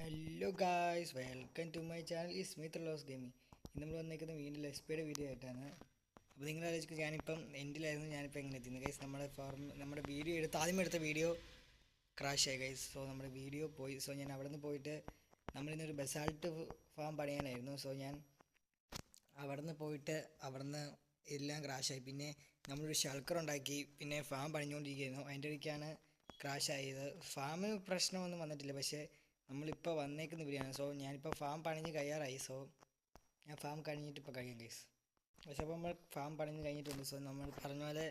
Hello guys, welcome to my channel ഈ Smith ലോസ് gaming. ഇന്ന് നമ്മൾ വന്നിരിക്കുന്നത് വീണ്ടും ലെസ്പിയുടെ വീഡിയോ ആയിട്ടാണ്. അപ്പോൾ നിങ്ങൾ ആലോചിക്കും ഞാനിപ്പം എൻഡിലായിരുന്നു, ഞാനിപ്പോൾ എങ്ങനെ എത്തിയത് ഗൈസ്. നമ്മുടെ വീഡിയോ ആദ്യം എടുത്ത വീഡിയോ ക്രാഷ് ആയി ഗൈസ്. സോ നമ്മുടെ വീഡിയോ പോയി. സോ ഞാൻ അവിടെ നിന്ന് പോയിട്ട് നമ്മളിന്നൊരു ബസാൾട്ട് ഫാം പണിയാനായിരുന്നു. സോ ഞാൻ അവിടെ നിന്ന് പോയിട്ട് അവിടെ നിന്ന് എല്ലാം ക്രാഷായി. പിന്നെ നമ്മളൊരു ഷൾക്കർ ഉണ്ടാക്കി, പിന്നെ ഫാം പണിഞ്ഞുകൊണ്ടിരിക്കുകയായിരുന്നു. അതിൻ്റെ ഇടയ്ക്കാണ് ക്രാഷ് ആയത്. ഫാമിന് പ്രശ്നമൊന്നും വന്നിട്ടില്ല, പക്ഷേ നമ്മളിപ്പോൾ വന്നേക്കുന്ന ഇവിടെയാണ്. സോ ഞാനിപ്പോൾ ഫാം പണിഞ്ഞ് കഴിയാറായി. സോ ഞാൻ ഫാം കഴിഞ്ഞിട്ട് ഇപ്പോൾ കഴിയാം ഗൈസ്. പക്ഷേ അപ്പോൾ നമ്മൾ ഫാം പണിഞ്ഞ് കഴിഞ്ഞിട്ടുണ്ട്. സോ നമ്മൾ പറഞ്ഞ പോലെ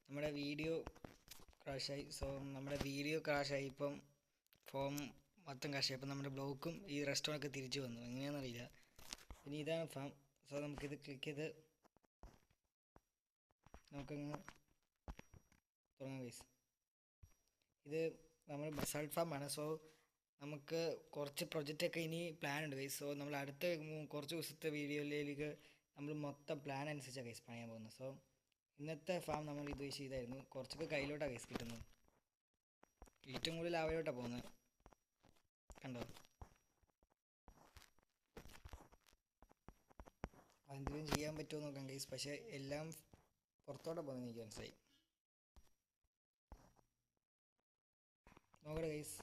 നമ്മുടെ വീഡിയോ ക്രാഷായി. സോ നമ്മുടെ വീഡിയോ ക്രാഷായി. ഇപ്പം ഫോം മൊത്തം ക്രാഷായി. ഇപ്പം നമ്മുടെ ബ്ലോക്കും ഈ റെസ്റ്റോറൻറ്റൊക്കെ തിരിച്ചു വന്നു, എങ്ങനെയാണെന്നറിയില്ല. പിന്നെ ഇതാണ് ഫാം. സോ നമുക്കിത് ക്ലിക്ക് ചെയ്ത് നമുക്കങ്ങ് തുടങ്ങാം ഗൈസ്. ഇത് നമ്മൾ ബസാൾട്ട് ഫാമാണ്. സോ നമുക്ക് കുറച്ച് പ്രൊജക്റ്റൊക്കെ ഇനി പ്ലാൻ ഉണ്ട് ഗൈസ്. സോ നമ്മൾ അടുത്ത കുറച്ച് ദിവസത്തെ വീഡിയോയിലേക്ക് നമ്മൾ മൊത്തം പ്ലാൻ അനുസരിച്ചാണ് ഗൈസ് പണിയാൻ പോകുന്നത്. സോ ഇന്നത്തെ ഫാം നമ്മൾ ഇത് ചെയ്തായിരുന്നു. കുറച്ചൊക്കെ കയ്യിലോട്ടാണ് ഗൈസ് കിട്ടുന്നത്. ഏറ്റവും കൂടുതൽ ലാവയിലോട്ടാണ് പോകുന്നത്, കണ്ടോ. അതെന്തെങ്കിലും ചെയ്യാൻ പറ്റുമോ നോക്കാം ഗൈസ്. പക്ഷേ എല്ലാം പുറത്തോട്ട് പോകുന്നത് എനിക്ക് മനസ്സിലായി. നോക്കട്ടെ ഗൈസ്,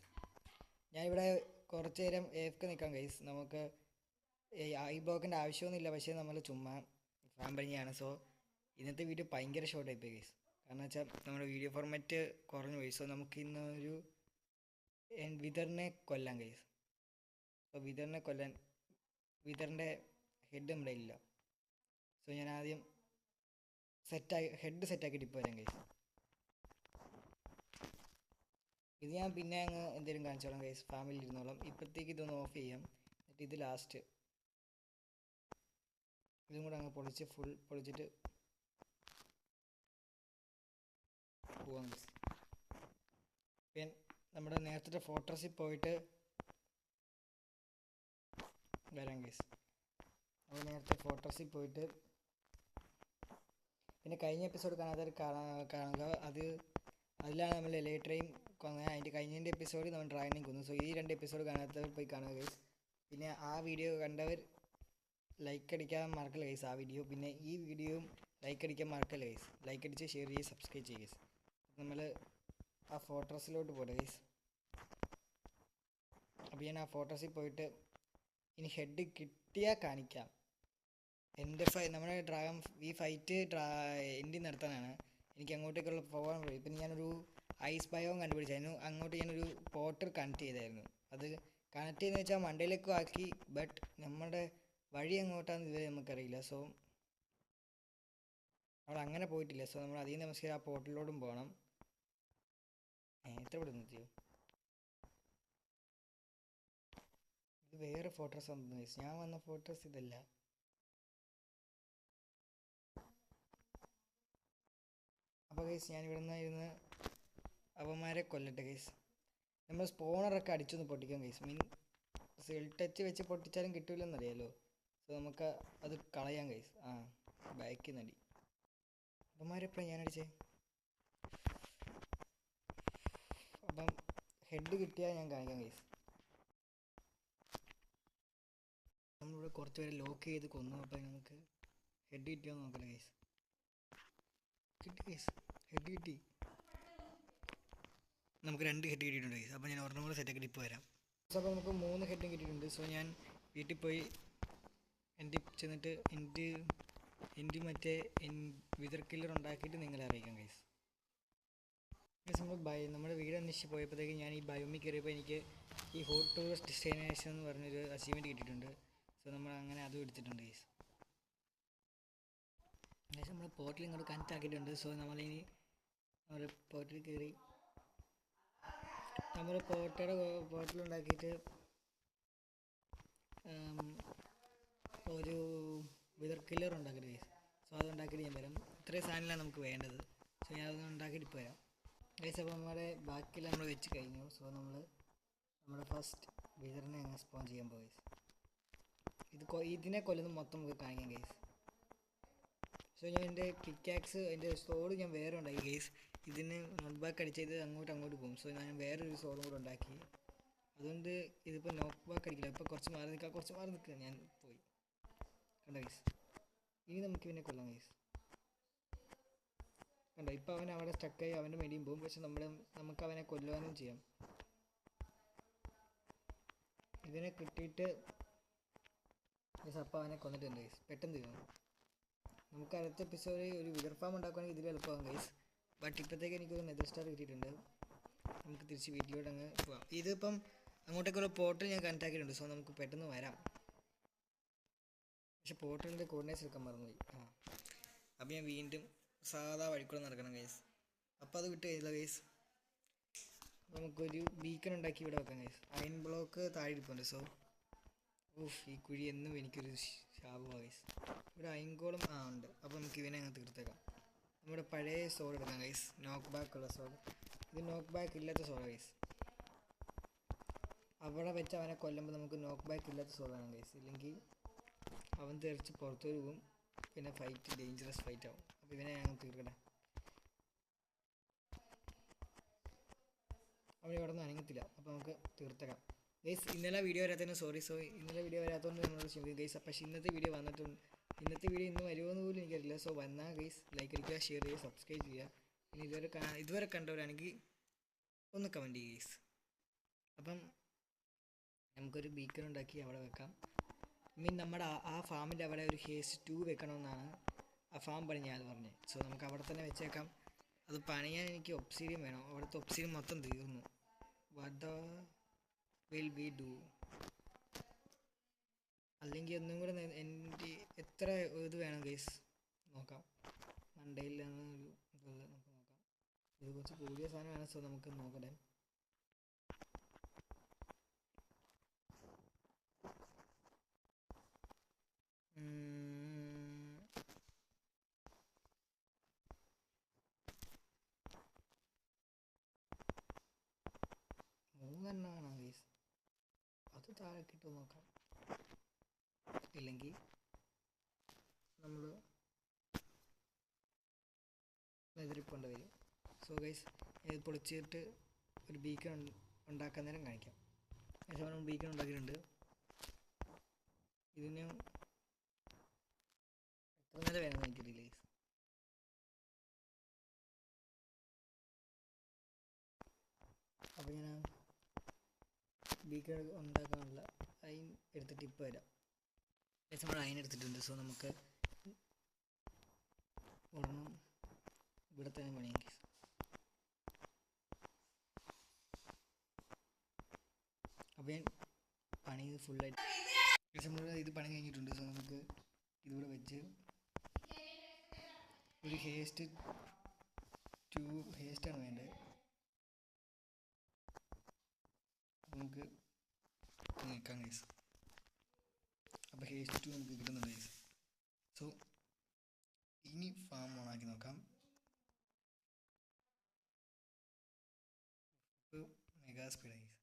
ഞാനിവിടെ കുറച്ച് നേരം AFK നിൽക്കാം ഗൈസ്. നമുക്ക് ഈ ബ്ലോക്കിൻ്റെ ആവശ്യമൊന്നുമില്ല, പക്ഷേ നമ്മൾ ചുമ്മാ ഫാം പണിയാണ്. സോ ഇന്നത്തെ വീഡിയോ ഭയങ്കര ഷോർട്ടായി പോയി ഗൈസ്. കാരണം വെച്ചാൽ നമ്മുടെ വീഡിയോ ഫോർമാറ്റ് കുറഞ്ഞു പോയി. സോ നമുക്ക് ഇന്നൊരു വിതറിനെ കൊല്ലാം ഗൈസ്. സോ വിതറിനെ കൊല്ലാൻ വിതറിൻ്റെ ഹെഡ് നമ്മുടെ ഇല്ല. സോ ഞാൻ ആദ്യം ഹെഡ് സെറ്റാക്കിയിട്ട് ഇപ്പോൾ വരാം ഗൈസ്. ഇത് ഞാൻ പിന്നെ അങ്ങ് എന്തെങ്കിലും കാണിച്ചോളാം ഗൈസ്. ഫാമിലി ഇരുന്നോളാം. ഇപ്പോഴത്തേക്ക് ഇതൊന്ന് ഓഫ് ചെയ്യാം. എന്നിട്ട് ഇത് ലാസ്റ്റ് ഇതും കൂടെ അങ്ങ് ഫുൾ പൊളിച്ചിട്ട് പോവാം ഗൈസ്. പിന്നെ നമ്മുടെ നേരത്തെ ഫോർട്രസിൽ പോയിട്ട് വരാം ഗൈസ്. നമ്മൾ നേരത്തെ ഫോർട്രസിൽ പോയിട്ട് പിന്നെ കഴിഞ്ഞ എപ്പിസോഡ് കാണാത്തവർ കാണുക. അതിലാണ് നമ്മൾ എലൈട്രയും കൊന്നത്. അതിൻ്റെ കഴിഞ്ഞതിൻ്റെ എപ്പിസോഡ് നമ്മൾ ഡ്രാഗനെയും കൊന്നു. സോ ഈ 2 എപ്പിസോഡ് കാണാത്തവർ പോയി കാണുക ഗൈസ്. പിന്നെ ആ വീഡിയോ കണ്ടവർ ലൈക്ക് അടിക്കാൻ മറക്കല്ല ഗൈസ് ആ വീഡിയോ. പിന്നെ ഈ വീഡിയോയും ലൈക്ക് അടിക്കാൻ മറക്കല്ല ഗൈസ്. ലൈക്ക് അടിച്ച് ഷെയർ ചെയ്ത് സബ്സ്ക്രൈബ് ചെയ്യുക ഗൈസ്. നമ്മൾ ആ ഫോർട്രസിലോട്ട് പോട്ടെ ഗൈസ്. അപ്പോൾ ഞാൻ ആ ഫോർട്രസിൽ പോയിട്ട് ഇനി ഹെഡ് കിട്ടിയാൽ കാണിക്കാം. നമ്മുടെ ഈ ഫൈറ്റ് എൻഡിൽ നടത്താനാണ്. എനിക്ക് അങ്ങോട്ടേക്കുള്ള പോകാൻ വഴി. പിന്നെ ഞാനൊരു ഐസ് ബയോം കണ്ടുപിടിച്ചായിരുന്നു. അങ്ങോട്ട് ഞാനൊരു പോർട്ടൽ കണക്ട് ചെയ്തായിരുന്നു. അത് കണക്ട് ചെയ്യുന്നത് വെച്ചാൽ മണ്ടയിലേക്കും ആക്കി. ബട്ട് നമ്മുടെ വഴി എങ്ങോട്ടാണെന്ന് ഇതുവരെ നമുക്കറിയില്ല. സോ നമ്മൾ അങ്ങനെ പോയിട്ടില്ല. സോ നമ്മൾ അധികം നമസ്കാരം ആ പോർട്ടലിലോട്ടും പോകണം. എത്ര ഇവിടെ നിർത്തിയോ? ഇത് വേറെ ഫോർട്രസ് വന്നു. ഞാൻ വന്ന ഫോർട്രസ് ഇതല്ല. അപ്പോൾ ഗൈസ് ഞാനിവിടെ നിന്നായിരുന്നു അവന്മാരെ കൊല്ലട്ടെ ഗൈസ്. നമ്മൾ സ്പോണറൊക്കെ അടിച്ചൊന്ന് പൊട്ടിക്കാം ഗൈസ്. സെൽ ടച്ച് വെച്ച് പൊട്ടിച്ചാലും കിട്ടില്ലെന്നറിയാലോ. സോ നമുക്ക് അത് കളയാം ഗൈസ്. ബാക്കിൽ നടി അവന്മാരെപ്പോഴാണ് ഞാൻ അടിച്ചേ. അപ്പം ഹെഡ് കിട്ടിയാൽ ഞാൻ കാണിക്കാം ഗൈസ്. നമ്മളിവിടെ കുറച്ച് പേരെ ലോക്ക് ചെയ്ത് കൊന്നു. അപ്പം നമുക്ക് ഹെഡ് കിട്ടിയോ നോക്കല്ലേ ഗൈസ്. കിട്ടി ഗൈസ്, ഹെഡ് കിട്ടി. നമുക്ക് 2 ഹെഡ് കിട്ടിയിട്ടുണ്ട് ഗൈസ്. അപ്പോൾ ഞാൻ ഒരെണ്ണം കൂടെ സെറ്റാക്കിയിട്ട് ഇപ്പോൾ വരാം. അപ്പോൾ നമുക്ക് 3 ഹെഡും കിട്ടിയിട്ടുണ്ട്. സോ ഞാൻ വീട്ടിൽ പോയി ചെന്നിട്ട് എൻ്റെ മറ്റേ വിതർ കില്ലർ ഉണ്ടാക്കിയിട്ട് നിങ്ങളെ അറിയിക്കാം ഗൈസ്. നമ്മുടെ വീട് അന്വേഷിച്ച് പോയപ്പോഴത്തേക്ക് ഞാൻ ഈ ബയോമിൽ കയറിയപ്പോൾ എനിക്ക് ഈ ഹോട്ട് ടൂറിസ്റ്റ് ഡെസ്റ്റിനേഷൻ എന്ന് പറഞ്ഞൊരു അച്ചീവ്മെൻറ്റ് കിട്ടിയിട്ടുണ്ട്. സോ നമ്മൾ അങ്ങനെ അതും എടുത്തിട്ടുണ്ട് ഗൈസ്. ഏകദേശം നമ്മൾ പോർട്ടൽ ഇങ്ങോട്ട് കണക്റ്റ് ആക്കിയിട്ടുണ്ട്. സോ നമ്മളിനി നമ്മുടെ പോർട്ടലിൽ കയറി നമ്മൾ പോർട്ടൽ ഉണ്ടാക്കിയിട്ട് ഒരു വിതർ കില്ലർ ഉണ്ടാക്കിയിട്ട് ഗൈസ്. സോ അത് ഉണ്ടാക്കിയിട്ട് ഞാൻ വരാം. ഇത്രയും സാധനങ്ങളാണ് നമുക്ക് വേണ്ടത്. സോ ഞാൻ അതൊന്ന് ഉണ്ടാക്കിയിട്ട് ഇപ്പോൾ വരാം ഗൈസ്. അപ്പോൾ നമ്മുടെ ബാക്കിയെല്ലാം നമ്മൾ വെച്ച് കഴിഞ്ഞു. സോ നമ്മുടെ ഫസ്റ്റ് വിതറിനെ അങ്ങ് സ്പോൺ ചെയ്യാൻ പോകും ഗൈസ്. ഇതിനെ കൊല്ലുന്ന മൊത്തം നമുക്ക് കാണിക്കാം ഗൈസ്. സോ ഞാൻ എൻ്റെ പിക്കാക്സ് എൻ്റെ സോഡ് ഞാൻ വേറെ ഉണ്ടാക്കി ഗൈസ്. ഇതിന് നോട്ട് ബാക്ക് അടിച്ചത് അങ്ങോട്ട് പോകും. സോ ഞാൻ വേറൊരു സോഡും കൂടെ ഉണ്ടാക്കി. അതുകൊണ്ട് ഇതിപ്പോൾ നോക്ക് ബാക്ക് അടിക്കില്ല. ഇപ്പോൾ കുറച്ച് മാറി നിൽക്കുക. ഞാൻ പോയി കണ്ടോ ഗൈസ്. ഇനി നമുക്ക് ഇവനെ കൊല്ലാം ഗൈസ്. കണ്ടോ, ഇപ്പോൾ അവൻ അവിടെ സ്റ്റക്കായി അവൻ്റെ മേടിയും പോകും. പക്ഷെ നമുക്ക് അവനെ കൊല്ലുവാനും ചെയ്യാം. ഇതിനെ കിട്ടിയിട്ട് ഗൈസ് അപ്പോൾ അവനെ കൊന്നിട്ടുണ്ട് ഗൈസ്. പെട്ടെന്ന് തീർന്നു. നമുക്ക് അടുത്ത എപ്പിസോഡിൽ ഒരു വിതർ ഫാം ഉണ്ടാക്കുകയാണെങ്കിൽ ഇതിൽ എളുപ്പമാകും ഗൈസ്. ബട്ട് ഇപ്പോഴത്തേക്ക് എനിക്കൊരു നെതർ സ്റ്റാർ കിട്ടിയിട്ടുണ്ട്. നമുക്ക് തിരിച്ച് വീട്ടിലോട്ട് അങ്ങ് പോകാം. ഇതിപ്പം അങ്ങോട്ടേക്കുള്ള പോർട്ടൽ ഞാൻ കണക്ട് ആക്കിയിട്ടുണ്ട്. സോ നമുക്ക് പെട്ടെന്ന് വരാം. പക്ഷെ പോർട്ടലിൻ്റെ കോർഡിനേറ്റ്സ് എടുക്കാൻ മറന്നുപോയി. അപ്പോൾ ഞാൻ വീണ്ടും സാധാ വഴിക്കൂടെ നടക്കണം ഗൈസ്. അപ്പോൾ അത് വിട്ട് കഴിഞ്ഞില്ല ഗൈസ്. നമുക്കൊരു ബീക്കൺ ഉണ്ടാക്കി ഇവിടെ വെക്കാം ഗൈസ്. അയൺ ബ്ലോക്ക് താഴെ ഇരിപ്പുണ്ട്. സോ ഈ കുഴി എന്നും എനിക്കൊരു ശാപമാണ് ഗൈസ്. ഇവിടെ അയങ്കോളം ഉണ്ട്. അപ്പോൾ നമുക്ക് ഇവനെ അങ്ങ് തീർത്തേക്കാം. നമ്മുടെ പഴയ സോഡ് എടുക്കാം ഗൈസ്. നോക്ക് ബാക്ക് ഉള്ള സോഡ്. ഇത് നോക്ക് ബാക്ക് ഇല്ലാത്ത സോഡ ഗൈസ്. അവിടെ വെച്ച് അവനെ കൊല്ലുമ്പോൾ നമുക്ക് നോക്ക് ബാക്ക് ഇല്ലാത്ത സോഡ് വേണം ഗൈസ്. ഇല്ലെങ്കിൽ അവൻ തെറിച്ച് പുറത്തു പോകും. പിന്നെ ഫൈറ്റ് ഡേഞ്ചറസ് ഫൈറ്റ് ആവും. അപ്പോൾ ഇവനെ ഞങ്ങൾ തീർക്കട്ടെ. അവൻ ഇവിടെ നിന്ന് അനങ്ങത്തില്ല. അപ്പോൾ നമുക്ക് തീർത്തേക്കാം ഗൈസ്. ഇന്നലെ വീഡിയോ വരാത്തതിന് സോറി. ഇന്നലെ വീഡിയോ വരാത്തതുകൊണ്ട് നമ്മളോട് ക്ഷമിക്കും ഗൈസ്. പക്ഷേ ഇന്നത്തെ വീഡിയോ വന്നിട്ടുണ്ട്. ഇന്നത്തെ വീഡിയോ ഇന്ന് വരുമോയെന്ന് പോലും എനിക്കറിയില്ല. സോ വന്നാൽ ഗൈസ് ലൈക്ക് അടിക്കുക, ഷെയർ ചെയ്യുക, സബ്സ്ക്രൈബ് ചെയ്യുക. ഇനി ഇതുവരെ കണ്ടവരാണെങ്കിൽ ഒന്ന് കമൻറ്റ് ചെയ്യുക ഗൈസ്. അപ്പം നമുക്കൊരു ബീക്കൺ ഉണ്ടാക്കി അവിടെ വെക്കാം. നമ്മുടെ ആ ഫാമിൻ്റെ അവിടെ ഒരു ഹേസ്റ്റ് 2 വെക്കണമെന്നാണ് ആ ഫാം പണിഞ്ഞ ആൾ പറഞ്ഞത്. സോ നമുക്ക് അവിടെ തന്നെ വെച്ചേക്കാം. അത് പണിയാൻ എനിക്ക് ഒബ്സിഡിയൻ വേണം. അവിടുത്തെ ഒബ്സിഡിയൻ മൊത്തം തീർന്നു. What will we do? അല്ലെങ്കിൽ ഒന്നും കൂടെ എൻ്റെ എത്ര ഇത് വേണം ഗൈസ് നോക്കാം. മണ്ടയിൽ നമുക്ക് നോക്കാം. ഇത് കുറച്ച് കൂടിയ സാധനമാണ്. സോ നമുക്ക് നോക്കട്ടെ. മൂന്നെണ്ണമാണോ ഗൈസ്? അത് താഴെ കിട്ടുമോ നോക്കാം. ഇല്ലെങ്കിൽ നമ്മൾ എതിരിപ്പോണ്ട വരും. സോ ഗൈസ് ഇത് പൊളിച്ചിട്ട് ഒരു ബീക്കൺ ഉണ്ടാക്കാൻ നേരം കാണിക്കാം. പക്ഷേ നമ്മൾ ബീക്കൺ ഉണ്ടാക്കിയിട്ടുണ്ട്. ഇതിന് എത്ര നേരം വേണമെന്ന് എനിക്കറിയില്ല ഗൈസ്. അപ്പോൾ ഞാൻ ബീക്കൺ ഉണ്ടാക്കാനുള്ള അയിൻ എടുത്തിട്ട് ഇപ്പോൾ വരാം. നമ്മൾ അയിൻ എടുത്തിട്ടുണ്ട്. സോ നമുക്ക് ഒരെണ്ണം ഇവിടെ തന്നെ പണിയാം ഗൈസ്. അപ്പോൾ ഞാൻ പണി ഫുള്ളായിട്ട് നമ്മൾ ഇത് പണി കഴിഞ്ഞിട്ടുണ്ട്. സോ നമുക്ക് ഇതിവിടെ വെച്ച് ഒരു ഹേസ്റ്റ് 2 ഹേസ്റ്റാണ് വേണ്ടത്. നമുക്ക് നിൽക്കാം ഗൈസ്. അപ്പോൾ ഹേസ്റ്റ് 2 നമുക്ക് കിട്ടുന്നുണ്ട് ഗൈസ്. സോ ഇനി ഫാം ഓണാക്കി നോക്കാം. Mega speed guys.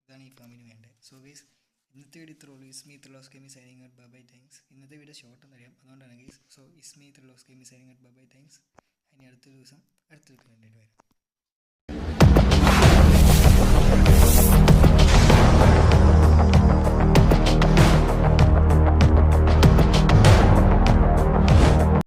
ഇതാണ് ഈ ഫാമിന് വേണ്ടത്. സോ ഗൈസ് ഇന്നത്തെ വീഡിയോ ഇത്ര ഉള്ളൂ. ഇസ്മി ത്രിലോസ് gaming signing out. Bye bye thanks. ഇന്നത്തെ വീഡിയോ ഷോർട്ട് എന്നറിയാം, അതുകൊണ്ടാണ് ഗൈസ്. സോ ഇസ്മി ത്രിലോസ് gaming signing out. Bye bye thanks. ഇനി അടുത്തൊരു ദിവസം അടുത്തൊരു കണ്ടന്റ് വരാം.